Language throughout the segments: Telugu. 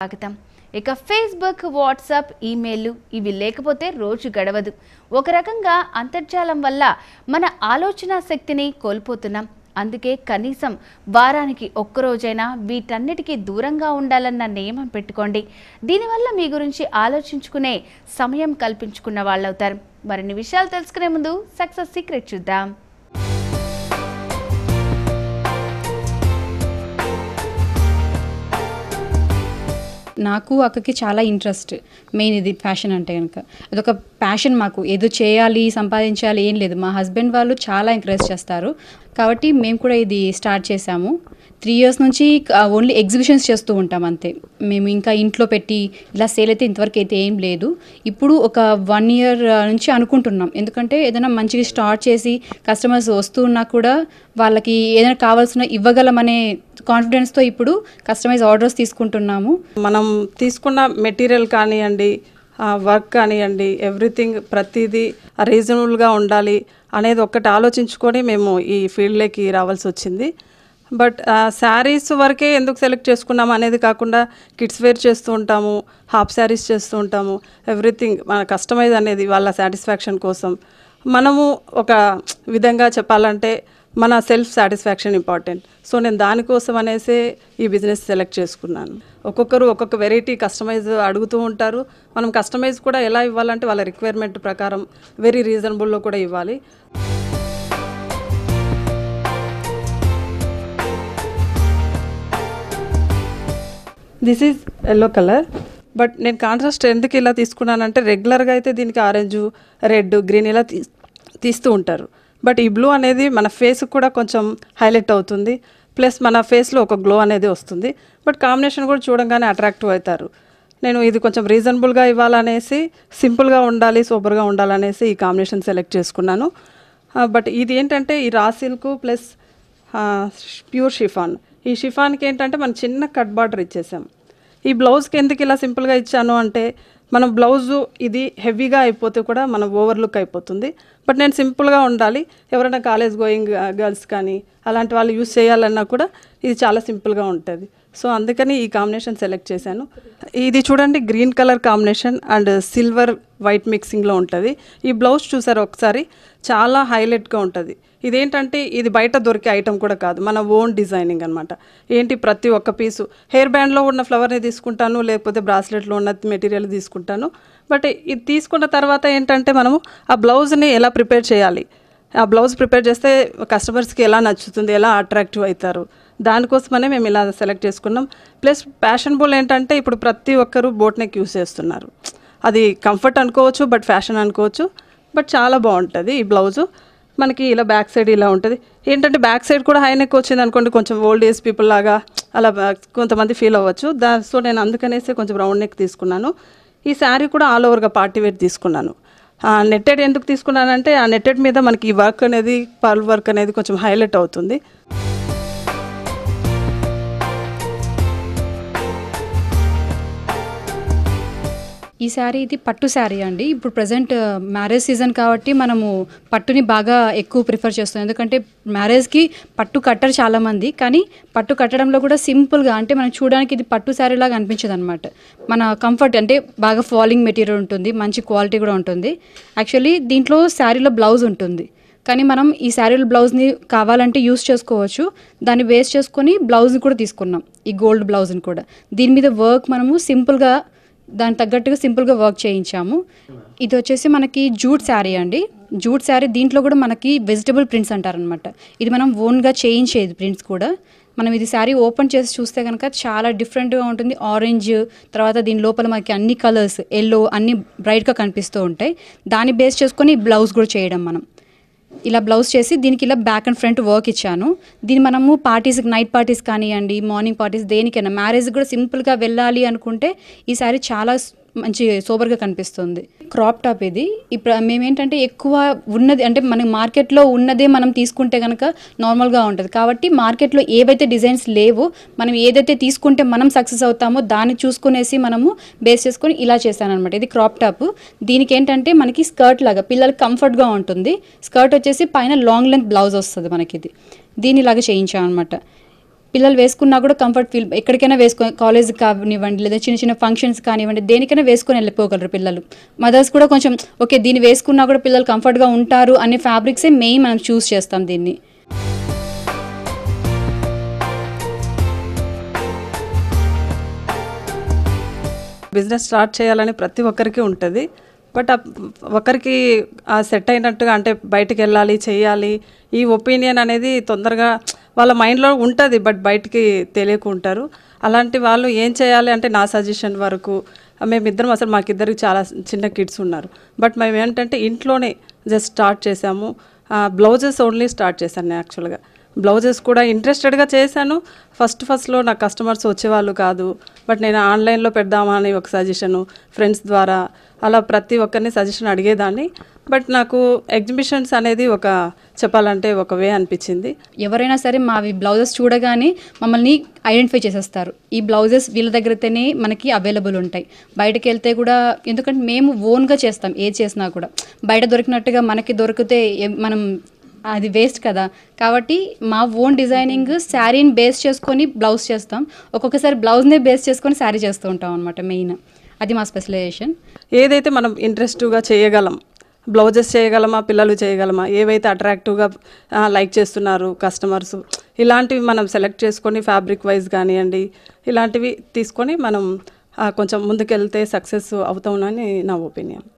స్వాగతం. ఇక ఫేస్బుక్, వాట్సాప్, ఈమెయిల్ ఇవి లేకపోతే రోజు గడవదు. ఒక రకంగా అంతర్జాలం వల్ల మన ఆలోచన శక్తిని కోల్పోతున్నాం. అందుకే కనీసం వారానికి ఒక్కరోజైనా వీటన్నిటికీ దూరంగా ఉండాలన్న నియమం పెట్టుకోండి. దీనివల్ల మీ గురించి ఆలోచించుకునే సమయం కల్పించుకున్న వాళ్ళవుతారు. మరిన్ని విషయాలు తెలుసుకునే ముందు సక్సెస్ సీక్రెట్ చూద్దాం. నాకు అక్కకి చాలా ఇంట్రెస్ట్. మెయిన్ ఇది ఫ్యాషన్ అంటే కనుక అదొక ప్యాషన్. మాకు ఏదో చేయాలి, సంపాదించాలి ఏం లేదు. మా హస్బెండ్ వాళ్ళు చాలా ఎంకరేజ్ చేస్తారు కాబట్టి మేము కూడా ఇది స్టార్ట్ చేసాము. 3 years నుంచి ఓన్లీ ఎగ్జిబిషన్స్ చేస్తూ ఉంటాం అంతే. మేము ఇంకా ఇంట్లో పెట్టి ఇలా సేల్ అయితే ఇంతవరకు అయితే ఏం లేదు. ఇప్పుడు ఒక 1 year నుంచి అనుకుంటున్నాం. ఎందుకంటే ఏదైనా మంచిగా స్టార్ట్ చేసి కస్టమర్స్ వస్తూ ఉన్నా కూడా వాళ్ళకి ఏదైనా కావాల్సిన ఇవ్వగలమనే కాన్ఫిడెన్స్తో ఇప్పుడు కస్టమైజ్ ఆర్డర్స్ తీసుకుంటున్నాము. మనం తీసుకున్న మెటీరియల్ కానివ్వండి, వర్క్ కానివ్వండి, ఎవ్రీథింగ్ ప్రతిదీ రీజనబుల్గా ఉండాలి అనేది ఒక్కటి ఆలోచించుకొని మేము ఈ ఫీల్డ్లోకి రావాల్సి వచ్చింది. బట్ శారీస్ వరకే ఎందుకు సెలెక్ట్ చేసుకున్నాము అనేది కాకుండా కిడ్స్ వేర్ చేస్తూ ఉంటాము, హాఫ్ శారీస్ చేస్తూ ఉంటాము. ఎవ్రీథింగ్ మన కస్టమైజ్ అనేది వాళ్ళ సాటిస్ఫాక్షన్ కోసం. మనము ఒక విధంగా చెప్పాలంటే మన సెల్ఫ్ సాటిస్ఫాక్షన్ ఇంపార్టెంట్. సో నేను దానికోసం అనేసి ఈ బిజినెస్ సెలెక్ట్ చేసుకున్నాను. ఒక్కొక్కరు ఒక్కొక్క వెరైటీ కస్టమైజ్ అడుగుతూ ఉంటారు. మనం కస్టమైజ్ కూడా ఎలా ఇవ్వాలంటే వాళ్ళ రిక్వైర్మెంట్ ప్రకారం వెరీ రీజనబుల్లో కూడా ఇవ్వాలి. This is yellow colour. But నేను కాంట్రాస్ట్ ఎందుకు ఇలా తీసుకున్నానంటే రెగ్యులర్గా అయితే దీనికి ఆరెంజ్, రెడ్, గ్రీన్ ఇలా తీస్తూ ఉంటారు. బట్ ఈ బ్లూ అనేది మన ఫేస్కి కూడా కొంచెం హైలైట్ అవుతుంది. ప్లస్ మన ఫేస్లో ఒక గ్లో అనేది వస్తుంది. బట్ కాంబినేషన్ కూడా చూడంగానే అట్రాక్టివ్ అవుతారు. నేను ఇది కొంచెం రీజనబుల్గా ఇవ్వాలనేసి, సింపుల్గా ఉండాలి, సూపర్గా ఉండాలనేసి ఈ కాంబినేషన్ సెలెక్ట్ చేసుకున్నాను. బట్ ఇది ఏంటంటే ఈ raw silk plus pure chiffon. ఈ షిఫాన్కి ఏంటంటే మనం చిన్న కట్ బార్డర్ ఇచ్చేసాం. ఈ బ్లౌజ్కి ఎందుకు ఇలా సింపుల్గా ఇచ్చాను అంటే మనం బ్లౌజు ఇది హెవీగా అయిపోతే కూడా మనం ఓవర్లుక్ అయిపోతుంది. బట్ నేను సింపుల్గా ఉండాలి, ఎవరైనా కాలేజ్ గోయింగ్ గర్ల్స్ కానీ అలాంటి వాళ్ళు యూస్ చేయాలన్నా కూడా ఇది చాలా సింపుల్గా ఉంటుంది. సో అందుకని ఈ కాంబినేషన్ సెలెక్ట్ చేశాను. ఇది చూడండి, green colour combination and silver white మిక్సింగ్లో ఉంటుంది. ఈ బ్లౌజ్ చూసారు ఒకసారి, చాలా హైలైట్గా ఉంటుంది. ఇదేంటంటే ఇది బయట దొరికే ఐటమ్ కూడా కాదు, మన ఓన్ డిజైనింగ్ అనమాట. ఏంటి ప్రతి ఒక్క పీసు హెయిర్ బ్యాండ్లో ఉన్న ఫ్లవర్ని తీసుకుంటాను, లేకపోతే బ్రాస్లెట్లో ఉన్న మెటీరియల్ తీసుకుంటాను. బట్ ఇది తీసుకున్న తర్వాత ఏంటంటే మనము ఆ బ్లౌజ్ని ఎలా ప్రిపేర్ చేయాలి, ఆ బ్లౌజ్ ప్రిపేర్ చేస్తే కస్టమర్స్కి ఎలా నచ్చుతుంది, ఎలా అట్రాక్టివ్ అవుతారు, దానికోసమనే మేము ఇలా సెలెక్ట్ చేసుకున్నాం. ప్లస్ ఫ్యాషనబుల్ ఏంటంటే ఇప్పుడు ప్రతి ఒక్కరు బోట్ నెక్ యూస్ చేస్తున్నారు. అది కంఫర్ట్ అనుకోవచ్చు, బట్ ఫ్యాషన్ అనుకోవచ్చు. బట్ చాలా బాగుంటుంది ఈ బ్లౌజు. మనకి ఇలా బ్యాక్ సైడ్ ఇలా ఉంటుంది. ఏంటంటే బ్యాక్ సైడ్ కూడా హై నెక్ వచ్చింది అనుకోండి, కొంచెం ఓల్డ్ ఏజ్ పీపుల్ లాగా అలా కొంతమంది ఫీల్ అవ్వచ్చు. సో నేను అందుకనేసి కొంచెం రౌండ్ నెక్ తీసుకున్నాను. ఈ శారీ కూడా ఆల్ ఓవర్గా పార్టీ వేర్ తీసుకున్నాను. నెట్టెడ్ ఎందుకు తీసుకున్నానంటే ఆ నెట్టెడ్ మీద మనకి ఈ వర్క్ అనేది, పర్ల్ వర్క్ అనేది కొంచెం హైలైట్ అవుతుంది. ఈ శారీ ఇది పట్టు శారీ అండి. ఇప్పుడు ప్రజెంట్ మ్యారేజ్ సీజన్ కాబట్టి మనము పట్టుని బాగా ఎక్కువ ప్రిఫర్ చేస్తాం. ఎందుకంటే మ్యారేజ్కి పట్టు కట్టరు చాలామంది, కానీ పట్టు కట్టడంలో కూడా సింపుల్గా, అంటే మనం చూడడానికి ఇది పట్టు శారీ లాగా అనిపించదు అనమాట. మన కంఫర్ట్ అంటే బాగా ఫాలింగ్ మెటీరియల్ ఉంటుంది, మంచి క్వాలిటీ కూడా ఉంటుంది. యాక్చువల్లీ దీంట్లో శారీలో బ్లౌజ్ ఉంటుంది, కానీ మనం ఈ శారీల బ్లౌజ్ని కావాలంటే యూస్ చేసుకోవచ్చు. దాన్ని వేస్ట్ చేసుకొని బ్లౌజ్ని కూడా తీసుకున్నాం, ఈ గోల్డ్ బ్లౌజ్ని కూడా. దీని మీద వర్క్ మనము సింపుల్గా దానికి తగ్గట్టుగా సింపుల్గా వర్క్ చేయించాము. ఇది వచ్చేసి మనకి జూట్ శారీ అండి. జూట్ శారీ, దీంట్లో కూడా మనకి వెజిటబుల్ ప్రింట్స్ అంటారనమాట. ఇది మనం ఓన్గా చేయించేది ప్రింట్స్ కూడా. మనం ఇది శారీ ఓపెన్ చేసి చూస్తే కనుక చాలా డిఫరెంట్గా ఉంటుంది. ఆరెంజ్, తర్వాత దీని లోపల మనకి అన్ని కలర్స్, ఎల్లో అన్ని బ్రైట్గా కనిపిస్తూ ఉంటాయి. దాన్ని బేస్ చేసుకొని బ్లౌజ్ కూడా చేయడం మనం. ఇలా బ్లౌజ్ చేసి దీనికి ఇలా బ్యాక్ అండ్ ఫ్రంట్ వర్క్ ఇచ్చాను. దీన్ని మనము పార్టీస్కి, నైట్ పార్టీస్ కానివ్వండి, మార్నింగ్ పార్టీస్, దేనికైనా, మ్యారేజ్కి కూడా సింపుల్గా వెళ్ళాలి అనుకుంటే ఈ శారీ చాలా మంచి సోబర్గా కనిపిస్తుంది. క్రాప్ టాప్ ఇది. ఇప్పుడు మేమేంటంటే ఎక్కువ ఉన్నది అంటే మన మార్కెట్లో ఉన్నదే మనం తీసుకుంటే కనుక నార్మల్గా ఉంటుంది. కాబట్టి మార్కెట్లో ఏవైతే డిజైన్స్ లేవో మనం ఏదైతే తీసుకుంటే మనం సక్సెస్ అవుతామో దాన్ని చూసుకునేసి మనము బేస్ చేసుకొని ఇలా చేశాను అనమాట. ఇది క్రాప్ టాప్. దీనికి ఏంటంటే మనకి స్కర్ట్ లాగా పిల్లలకి కంఫర్ట్గా ఉంటుంది. స్కర్ట్ వచ్చేసి పైన లాంగ్ లెంత్ బ్లౌజ్ వస్తుంది మనకి. ఇది దీనిలాగా చేయించాం అనమాట. పిల్లలు వేసుకున్నా కూడా కంఫర్ట్ ఫీల్, ఎక్కడికైనా వేసుకొని, కాలేజ్ కానివ్వండి లేదా చిన్న చిన్న ఫంక్షన్స్ కానివ్వండి, దేనికైనా వేసుకొని వెళ్ళిపోగలరు పిల్లలు. మదర్స్ కూడా కొంచెం ఓకే దీన్ని వేసుకున్నా కూడా పిల్లలు కంఫర్ట్గా ఉంటారు అనే ఫ్యాబ్రిక్సే మెయిన్ మనం చూస్ చేస్తాం దీన్ని. బిజినెస్ స్టార్ట్ చేయాలని ప్రతి ఒక్కరికి ఉంటుంది. బట్ ఒకరికి సెట్ అయినట్టుగా అంటే బయటికి వెళ్ళాలి చేయాలి ఈ ఒపీనియన్ అనేది తొందరగా వాళ్ళ మైండ్లో ఉంటుంది, బట్ బయటికి తెలియకుంటారు. అలాంటి వాళ్ళు ఏం చేయాలి అంటే నా సజెషన్ వరకు మేమిద్దరం అసలు మాకిద్దరికి చాలా చిన్న కిడ్స్ ఉన్నారు. బట్ మేము ఏంటంటే ఇంట్లోనే జస్ట్ స్టార్ట్ చేసాము. బ్లౌజెస్ ఓన్లీ స్టార్ట్ చేశాను నేను. యాక్చువల్గా బ్లౌజెస్ కూడా ఇంట్రెస్టెడ్గా చేశాను. ఫస్ట్లో నా కస్టమర్స్ వచ్చేవాళ్ళు కాదు. బట్ నేను ఆన్లైన్లో పెడదామని ఒక సజెషను ఫ్రెండ్స్ ద్వారా అలా ప్రతి ఒక్కరిని సజెషన్ అడిగేదాన్ని. బట్ నాకు ఎగ్జిబిషన్స్ అనేది ఒక చెప్పాలంటే ఒక వే అనిపించింది. ఎవరైనా సరే మావి బ్లౌజెస్ చూడగానే మమ్మల్ని ఐడెంటిఫై చేసేస్తారు. ఈ బ్లౌజెస్ వీళ్ళ దగ్గరతోనే మనకి అవైలబుల్ ఉంటాయి. బయటకు వెళ్తే కూడా, ఎందుకంటే మేము ఓన్గా చేస్తాం ఏది చేసినా కూడా. బయట దొరికినట్టుగా మనకి దొరికితే మనం అది వేస్ట్ కదా. కాబట్టి మా ఓన్ డిజైనింగ్ శారీని బేస్ చేసుకొని బ్లౌజ్ చేస్తాం. ఒక్కొక్కసారి బ్లౌజ్నే బేస్ చేసుకొని శారీ చేస్తూ ఉంటాం అనమాట. మెయిన్ అది మా స్పెషలైజేషన్. ఏదైతే మనం ఇంట్రెస్టివ్గా చేయగలం, బ్లౌజెస్ చేయగలమా, పిల్లలు చేయగలమా, ఏవైతే అట్రాక్టివ్గా లైక్ చేస్తున్నారు కస్టమర్స్, ఇలాంటివి మనం సెలెక్ట్ చేసుకొని ఫ్యాబ్రిక్ వైజ్ కానివ్వండి ఇలాంటివి తీసుకొని మనం కొంచెం ముందుకెళ్తే సక్సెస్ అవుతామని నా ఒపీనియన్.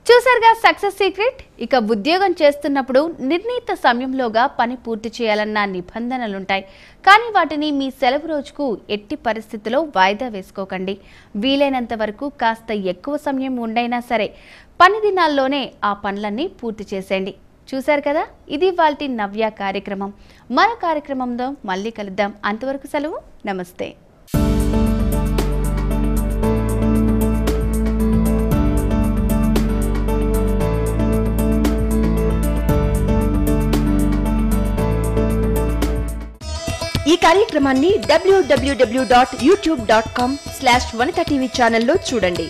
చూసారుగా సక్సెస్ సీక్రెట్. ఇక ఉద్యోగం చేస్తున్నప్పుడు నిర్ణీత సమయంలోగా పని పూర్తి చేయాలన్న నిబంధనలుంటాయి. కానీ వాటిని మీ సెలవు రోజుకు ఎట్టి పరిస్థితిలో వాయిదా వేసుకోకండి. వీలైనంత వరకు కాస్త ఎక్కువ సమయం ఉండైనా సరే పని దినాల్లోనే ఆ పనులన్నీ పూర్తి చేసేయండి. చూశారు కదా, ఇది ఇవాల్టి నవ్య కార్యక్రమం. మరో కార్యక్రమంలో మళ్ళీ కలుద్దాం. అంతవరకు సెలవు. నమస్తే. ఈ కార్యక్రమాన్ని www.youtube.com/vanitha TV ఛానల్లో చూడండి.